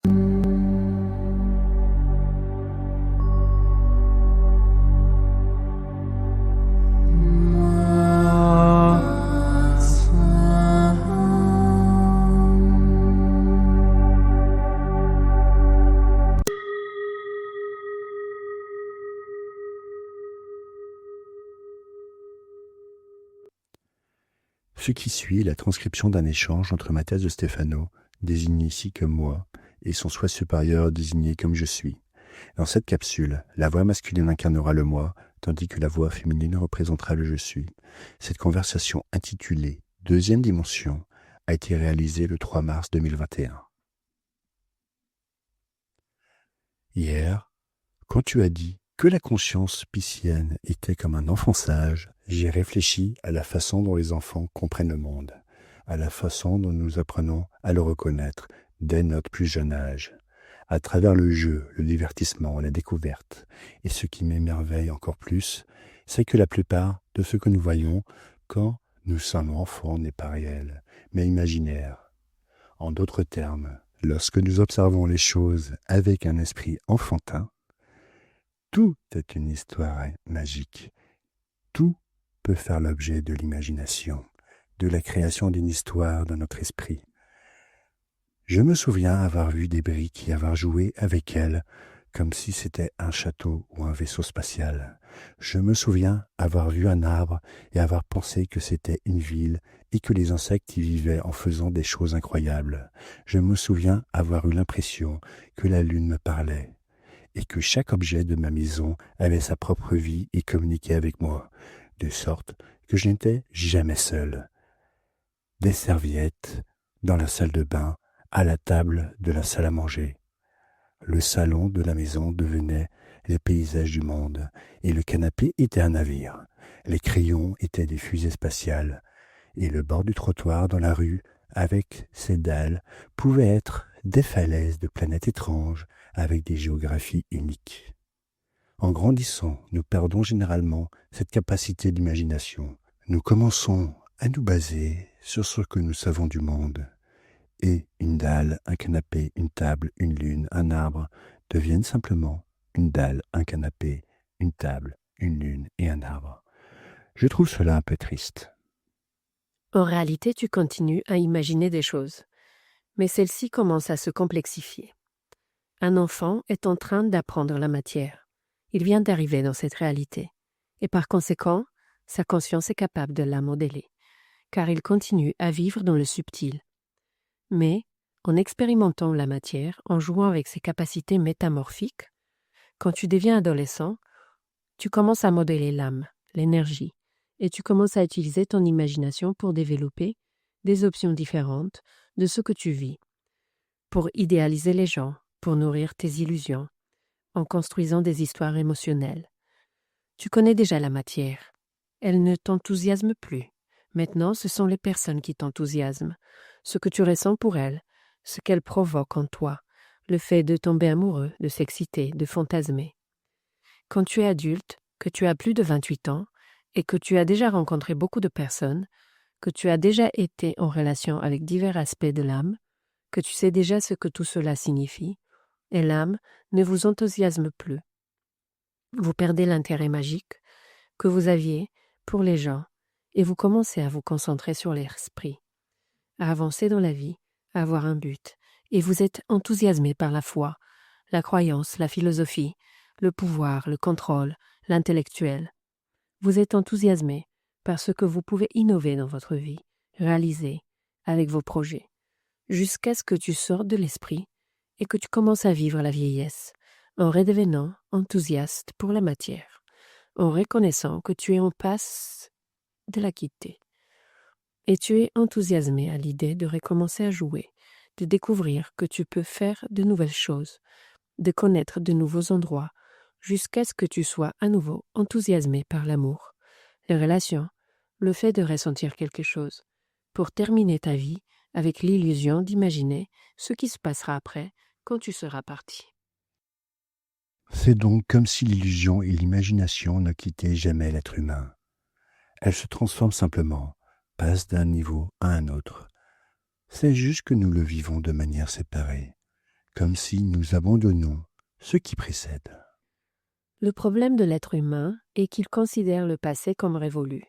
Ce qui suit est la transcription d'un échange entre Mathias de Stefano, désigné ici comme moi, et son soi supérieur désigné comme je suis. Dans cette capsule, la voix masculine incarnera le moi, tandis que la voix féminine représentera le je suis. Cette conversation intitulée « Deuxième dimension » a été réalisée le 3 mars 2021. Hier, quand tu as dit que la conscience piscienne était comme un enfant sage, j'ai réfléchi à la façon dont les enfants comprennent le monde, à la façon dont nous apprenons à le reconnaître dès notre plus jeune âge, à travers le jeu, le divertissement, la découverte. Et ce qui m'émerveille encore plus, c'est que la plupart de ce que nous voyons quand nous sommes enfants n'est pas réel, mais imaginaire. En d'autres termes, lorsque nous observons les choses avec un esprit enfantin, tout est une histoire magique. Tout peut faire l'objet de l'imagination, de la création d'une histoire dans notre esprit. Je me souviens avoir vu des briques et avoir joué avec elles comme si c'était un château ou un vaisseau spatial. Je me souviens avoir vu un arbre et avoir pensé que c'était une ville et que les insectes y vivaient en faisant des choses incroyables. Je me souviens avoir eu l'impression que la lune me parlait et que chaque objet de ma maison avait sa propre vie et communiquait avec moi, de sorte que je n'étais jamais seul. Des serviettes, dans la salle de bain, à la table de la salle à manger. Le salon de la maison devenait les paysages du monde, et le canapé était un navire. Les crayons étaient des fusées spatiales, et le bord du trottoir dans la rue, avec ses dalles, pouvait être des falaises de planètes étranges, avec des géographies uniques. En grandissant, nous perdons généralement cette capacité d'imagination. Nous commençons à nous baser sur ce que nous savons du monde. Et une dalle, un canapé, une table, une lune, un arbre deviennent simplement une dalle, un canapé, une table, une lune et un arbre. Je trouve cela un peu triste. En réalité, tu continues à imaginer des choses, mais celles-ci commencent à se complexifier. Un enfant est en train d'apprendre la matière. Il vient d'arriver dans cette réalité, et par conséquent, sa conscience est capable de la modeler, car il continue à vivre dans le subtil. Mais, en expérimentant la matière, en jouant avec ses capacités métamorphiques, quand tu deviens adolescent, tu commences à modeler l'âme, l'énergie, et tu commences à utiliser ton imagination pour développer des options différentes de ce que tu vis, pour idéaliser les gens, pour nourrir tes illusions, en construisant des histoires émotionnelles. Tu connais déjà la matière. Elle ne t'enthousiasme plus. Maintenant, ce sont les personnes qui t'enthousiasment, ce que tu ressens pour elles, ce qu'elles provoquent en toi, le fait de tomber amoureux, de s'exciter, de fantasmer. Quand tu es adulte, que tu as plus de 28 ans et que tu as déjà rencontré beaucoup de personnes, que tu as déjà été en relation avec divers aspects de l'âme, que tu sais déjà ce que tout cela signifie, et l'âme ne vous enthousiasme plus. Vous perdez l'intérêt magique que vous aviez pour les gens et vous commencez à vous concentrer sur l'esprit, à avancer dans la vie, à avoir un but, et vous êtes enthousiasmé par la foi, la croyance, la philosophie, le pouvoir, le contrôle, l'intellectuel. Vous êtes enthousiasmé par ce que vous pouvez innover dans votre vie, réaliser avec vos projets, jusqu'à ce que tu sortes de l'esprit et que tu commences à vivre la vieillesse, en redevenant enthousiaste pour la matière, en reconnaissant que tu es en passe de la quitter. Et tu es enthousiasmé à l'idée de recommencer à jouer, de découvrir que tu peux faire de nouvelles choses, de connaître de nouveaux endroits, jusqu'à ce que tu sois à nouveau enthousiasmé par l'amour, les relations, le fait de ressentir quelque chose, pour terminer ta vie avec l'illusion d'imaginer ce qui se passera après quand tu seras parti. C'est donc comme si l'illusion et l'imagination ne quittaient jamais l'être humain. Elles se transforment simplement, passent d'un niveau à un autre. C'est juste que nous le vivons de manière séparée. comme si nous abandonnions ce qui précède. Le problème de l'être humain est qu'il considère le passé comme révolu.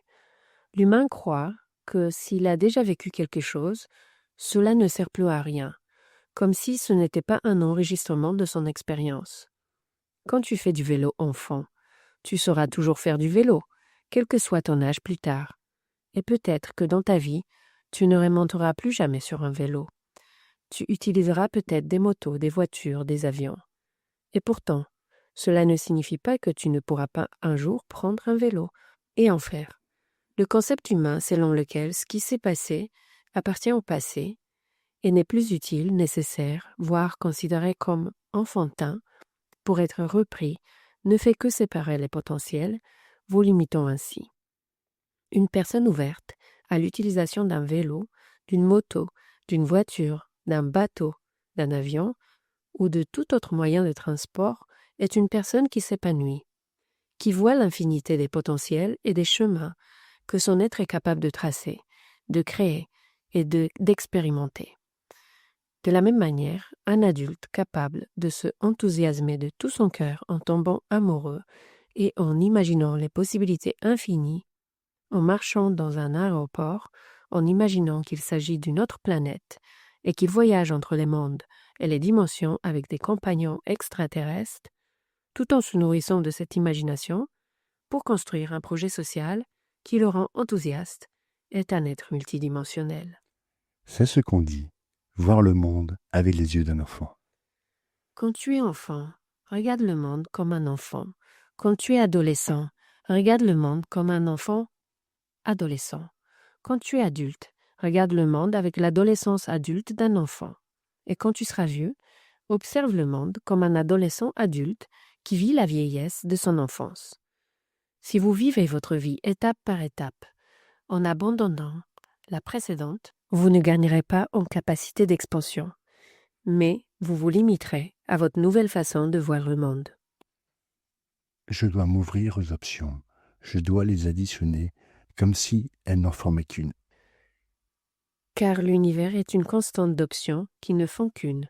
L'humain croit que s'il a déjà vécu quelque chose, cela ne sert plus à rien, comme si ce n'était pas un enregistrement de son expérience. Quand tu fais du vélo enfant, tu sauras toujours faire du vélo, quel que soit ton âge plus tard. Et peut-être que dans ta vie, tu ne remonteras plus jamais sur un vélo. Tu utiliseras peut-être des motos, des voitures, des avions. Et pourtant, cela ne signifie pas que tu ne pourras pas un jour prendre un vélo et en faire. Le concept humain selon lequel ce qui s'est passé appartient au passé et n'est plus utile, nécessaire, voire considéré comme enfantin pour être repris, ne fait que séparer les potentiels, vous limitant ainsi. Une personne ouverte à l'utilisation d'un vélo, d'une moto, d'une voiture, d'un bateau, d'un avion ou de tout autre moyen de transport est une personne qui s'épanouit, qui voit l'infinité des potentiels et des chemins que son être est capable de tracer, de créer et d'expérimenter. De la même manière, un adulte capable de se enthousiasmer de tout son cœur en tombant amoureux et en imaginant les possibilités infinies, en marchant dans un aéroport, en imaginant qu'il s'agit d'une autre planète et qu'il voyage entre les mondes et les dimensions avec des compagnons extraterrestres, tout en se nourrissant de cette imagination pour construire un projet social qui le rend enthousiaste, est un être multidimensionnel. C'est ce qu'on dit, voir le monde avec les yeux d'un enfant. Quand tu es enfant, regarde le monde comme un enfant. Quand tu es adolescent, regarde le monde comme un enfant adolescent. Quand tu es adulte, regarde le monde avec l'adolescence adulte d'un enfant. Et quand tu seras vieux, observe le monde comme un adolescent adulte qui vit la vieillesse de son enfance. Si vous vivez votre vie étape par étape, en abandonnant la précédente, vous ne gagnerez pas en capacité d'expansion, mais vous vous limiterez à votre nouvelle façon de voir le monde. Je dois m'ouvrir aux options. Je dois les additionner comme si elles n'en formaient qu'une. Car l'univers est une constante d'options qui ne font qu'une.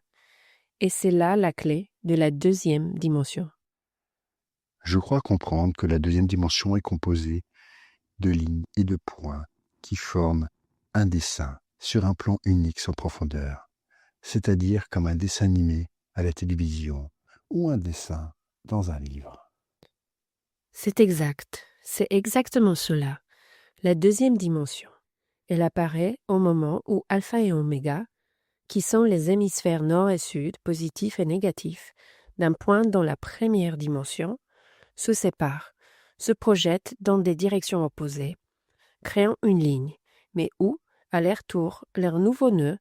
Et c'est là la clé de la deuxième dimension. Je crois comprendre que la deuxième dimension est composée de lignes et de points qui forment un dessin sur un plan unique sans profondeur, c'est-à-dire comme un dessin animé à la télévision ou un dessin dans un livre. C'est exact, c'est exactement cela, la deuxième dimension. Elle apparaît au moment où alpha et oméga, qui sont les hémisphères nord et sud, positifs et négatifs, d'un point dans la première dimension, se séparent, se projettent dans des directions opposées, créant une ligne, mais où, à leur tour, leur nouveau nœud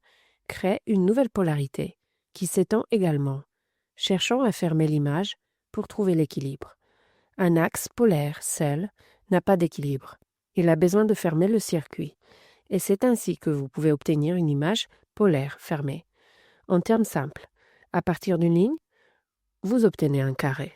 crée une nouvelle polarité, qui s'étend également, cherchant à fermer l'image pour trouver l'équilibre. Un axe polaire seul n'a pas d'équilibre. Il a besoin de fermer le circuit. Et c'est ainsi que vous pouvez obtenir une image polaire fermée. En termes simples, à partir d'une ligne, vous obtenez un carré.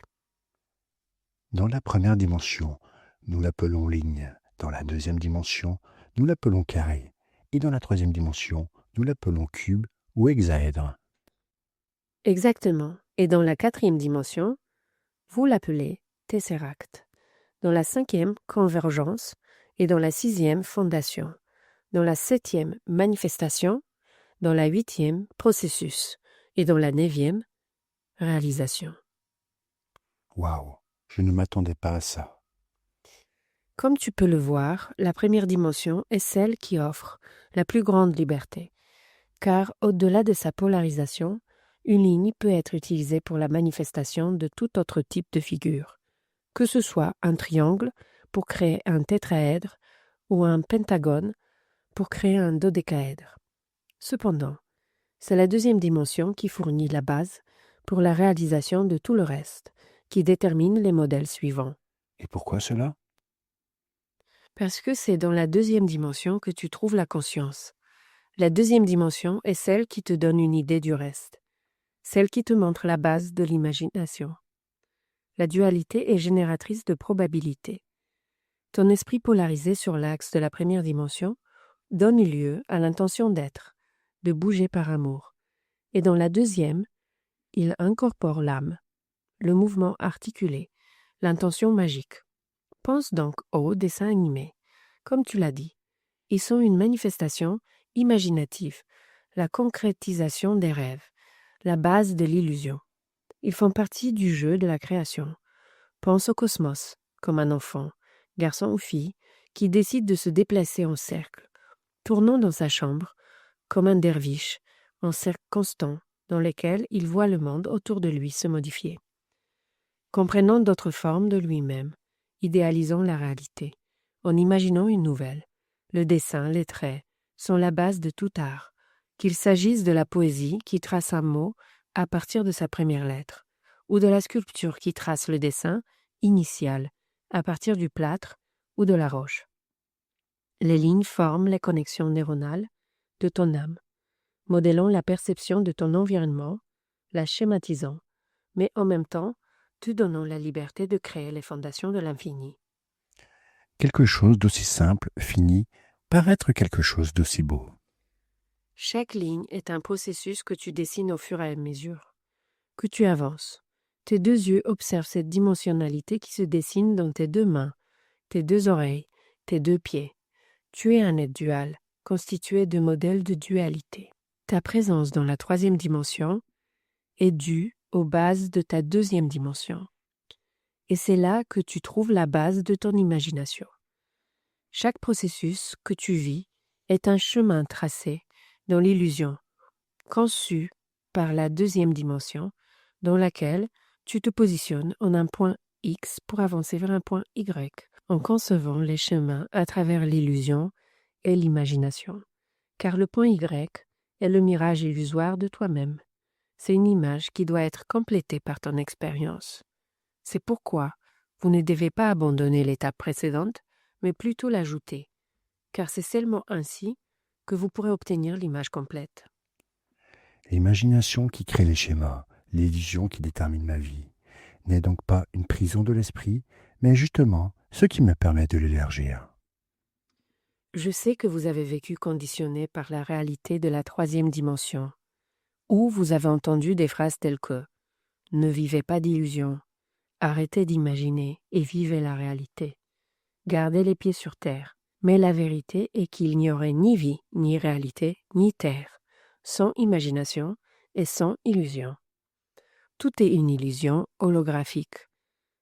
Dans la première dimension, nous l'appelons ligne. Dans la deuxième dimension, nous l'appelons carré. Et dans la troisième dimension, nous l'appelons cube ou hexaèdre. Exactement. Et dans la quatrième dimension, vous l'appelez tesseract. Dans la cinquième, convergence. Et dans la sixième, fondation. Dans la septième, manifestation. Dans la huitième, processus. Et dans la neuvième, réalisation. Waouh, je ne m'attendais pas à ça. Comme tu peux le voir, la première dimension est celle qui offre la plus grande liberté, car au-delà de sa polarisation, une ligne peut être utilisée pour la manifestation de tout autre type de figure, que ce soit un triangle pour créer un tétraèdre ou un pentagone pour créer un dodécaèdre. Cependant, c'est la deuxième dimension qui fournit la base pour la réalisation de tout le reste, qui détermine les modèles suivants. Et pourquoi cela ? Parce que c'est dans la deuxième dimension que tu trouves la conscience. La deuxième dimension est celle qui te donne une idée du reste, celle qui te montre la base de l'imagination. La dualité est génératrice de probabilités. Ton esprit polarisé sur l'axe de la première dimension donne lieu à l'intention d'être, de bouger par amour. Et dans la deuxième, il incorpore l'âme, le mouvement articulé, l'intention magique. Pense donc aux dessins animés. Comme tu l'as dit, ils sont une manifestation imaginative, la concrétisation des rêves, la base de l'illusion. Ils font partie du jeu de la création. Pense au cosmos, comme un enfant, garçon ou fille, qui décide de se déplacer en cercle, tournant dans sa chambre, comme un derviche, en cercle constant, dans lequel il voit le monde autour de lui se modifier. Comprenant d'autres formes de lui-même, idéalisant la réalité, en imaginant une nouvelle. Le dessin, les traits, sont la base de tout art, qu'il s'agisse de la poésie qui trace un mot à partir de sa première lettre, ou de la sculpture qui trace le dessin initial à partir du plâtre ou de la roche. Les lignes forment les connexions neuronales de ton âme, modélant la perception de ton environnement, la schématisant, mais en même temps te donnant la liberté de créer les fondations de l'infini. Quelque chose d'aussi simple finit par être quelque chose d'aussi beau. Chaque ligne est un processus que tu dessines au fur et à mesure que tu avances. Tes deux yeux observent cette dimensionnalité qui se dessine dans tes deux mains, tes deux oreilles, tes deux pieds. Tu es un être dual, constitué de modèles de dualité. Ta présence dans la troisième dimension est due aux bases de ta deuxième dimension. Et c'est là que tu trouves la base de ton imagination. Chaque processus que tu vis est un chemin tracé dans l'illusion, conçu par la deuxième dimension, dans laquelle tu te positionnes en un point X pour avancer vers un point Y, en concevant les chemins à travers l'illusion et l'imagination. Car le point Y est le mirage illusoire de toi-même. C'est une image qui doit être complétée par ton expérience. C'est pourquoi vous ne devez pas abandonner l'étape précédente, mais plutôt l'ajouter, car c'est seulement ainsi que vous pourrez obtenir l'image complète. L'imagination qui crée les schémas, l'illusion qui détermine ma vie, n'est donc pas une prison de l'esprit, mais justement ce qui me permet de l'élargir. Je sais que vous avez vécu conditionné par la réalité de la troisième dimension, où vous avez entendu des phrases telles que « Ne vivez pas d'illusions, arrêtez d'imaginer et vivez la réalité. Gardez les pieds sur terre. » Mais la vérité est qu'il n'y aurait ni vie, ni réalité, ni terre, sans imagination et sans illusion. Tout est une illusion holographique.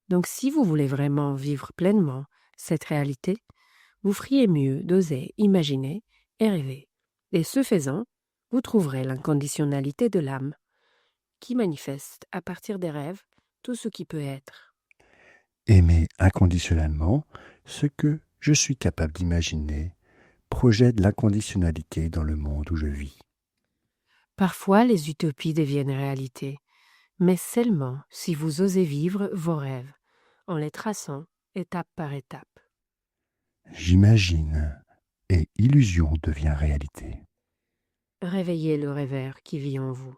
Donc si vous voulez vraiment vivre pleinement cette réalité, vous feriez mieux d'oser imaginer et rêver. Et ce faisant, vous trouverez l'inconditionnalité de l'âme, qui manifeste à partir des rêves tout ce qui peut être. Aimer inconditionnellement ce que je suis capable d'imaginer projette l'inconditionnalité dans le monde où je vis. Parfois, les utopies deviennent réalité, mais seulement si vous osez vivre vos rêves, en les traçant étape par étape. J'imagine et illusion devient réalité. Réveillez le rêveur qui vit en vous.